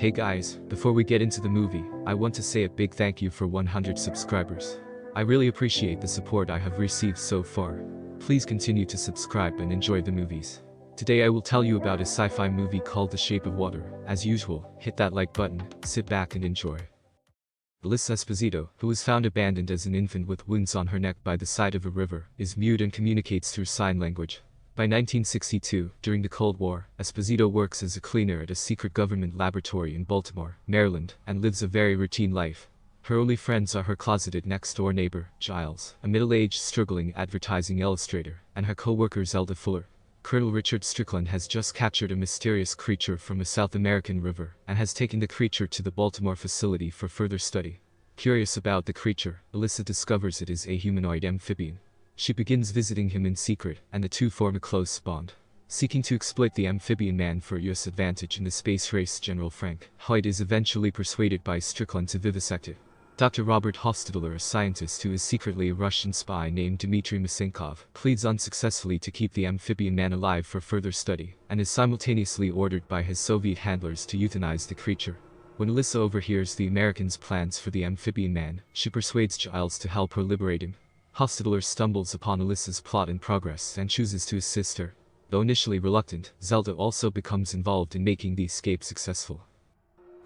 Hey guys, before we get into the movie, I want to say a big thank you for 100 subscribers. I really appreciate the support I have received so far. Please continue to subscribe and enjoy the movies. Today I will tell you about a sci-fi movie called The Shape of Water. As usual, hit that like button, sit back and enjoy. Elisa Esposito, who was found abandoned as an infant with wounds on her neck by the side of a river, is mute and communicates through sign language. By 1962, during the Cold War, Esposito works as a cleaner at a secret government laboratory in Baltimore, Maryland, and lives a very routine life. Her only friends are her closeted next-door neighbor, Giles, a middle-aged struggling advertising illustrator, and her co-worker Zelda Fuller. Colonel Richard Strickland has just captured a mysterious creature from a South American river, and has taken the creature to the Baltimore facility for further study. Curious about the creature, Elisa discovers it is a humanoid amphibian. She begins visiting him in secret, and the two form a close bond. Seeking to exploit the amphibian man for US advantage in the space race, General Frank Hoyt is eventually persuaded by Strickland to vivisect it. Dr. Robert Hostetler, a scientist who is secretly a Russian spy named Dmitry Masenkov, pleads unsuccessfully to keep the amphibian man alive for further study, and is simultaneously ordered by his Soviet handlers to euthanize the creature. When Elisa overhears the Americans' plans for the amphibian man, she persuades Giles to help her liberate him. Hostetler stumbles upon Elisa's plot in progress and chooses to assist her. Though initially reluctant, Zelda also becomes involved in making the escape successful.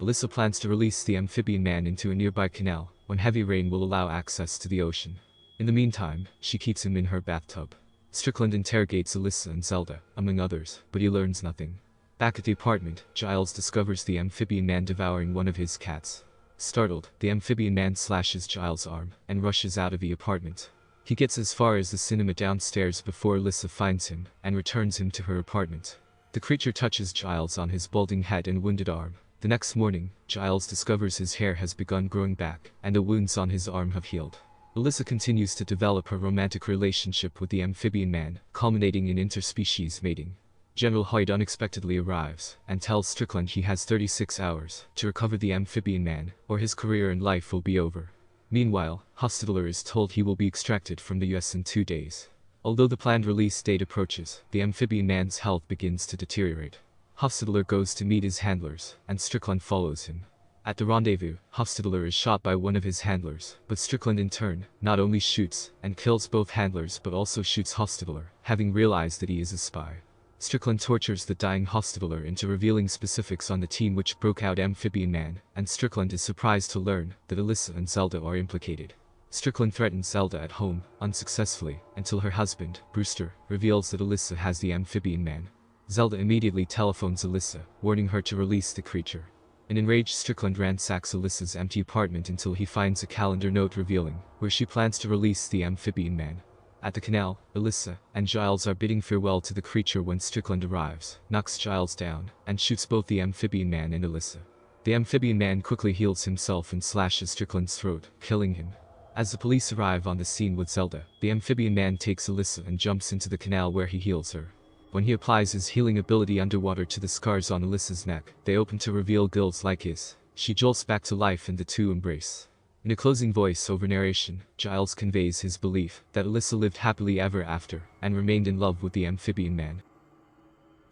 Elisa plans to release the amphibian man into a nearby canal, when heavy rain will allow access to the ocean. In the meantime, she keeps him in her bathtub. Strickland interrogates Elisa and Zelda, among others, but he learns nothing. Back at the apartment, Giles discovers the amphibian man devouring one of his cats. Startled, the amphibian man slashes Giles' arm, and rushes out of the apartment. He gets as far as the cinema downstairs before Elisa finds him, and returns him to her apartment. The creature touches Giles on his balding head and wounded arm. The next morning, Giles discovers his hair has begun growing back, and the wounds on his arm have healed. Elisa continues to develop her romantic relationship with the amphibian man, culminating in interspecies mating. General Hoyt unexpectedly arrives, and tells Strickland he has 36 hours to recover the amphibian man, or his career and life will be over. Meanwhile, Hostetler is told he will be extracted from the US in 2 days. Although the planned release date approaches, the amphibian man's health begins to deteriorate. Hostetler goes to meet his handlers, and Strickland follows him. At the rendezvous, Hostetler is shot by one of his handlers, but Strickland in turn, not only shoots and kills both handlers but also shoots Hostetler, having realized that he is a spy. Strickland tortures the dying Hostetler into revealing specifics on the team which broke out amphibian man, and Strickland is surprised to learn that Elisa and Zelda are implicated. Strickland threatens Zelda at home, unsuccessfully, until her husband, Brewster, reveals that Elisa has the amphibian man. Zelda immediately telephones Elisa, warning her to release the creature. An enraged Strickland ransacks Elisa's empty apartment until he finds a calendar note revealing where she plans to release the amphibian man. At the canal, Elisa and Giles are bidding farewell to the creature when Strickland arrives, knocks Giles down, and shoots both the amphibian man and Elisa. The amphibian man quickly heals himself and slashes Strickland's throat, killing him. As the police arrive on the scene with Zelda, the amphibian man takes Elisa and jumps into the canal where he heals her. When he applies his healing ability underwater to the scars on Elisa's neck, they open to reveal gills like his. She jolts back to life and the two embrace. In a closing voice-over narration, Giles conveys his belief that Elisa lived happily ever after, and remained in love with the amphibian man.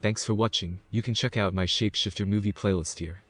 Thanks for watching. You can check out my Shapeshifter movie playlist here.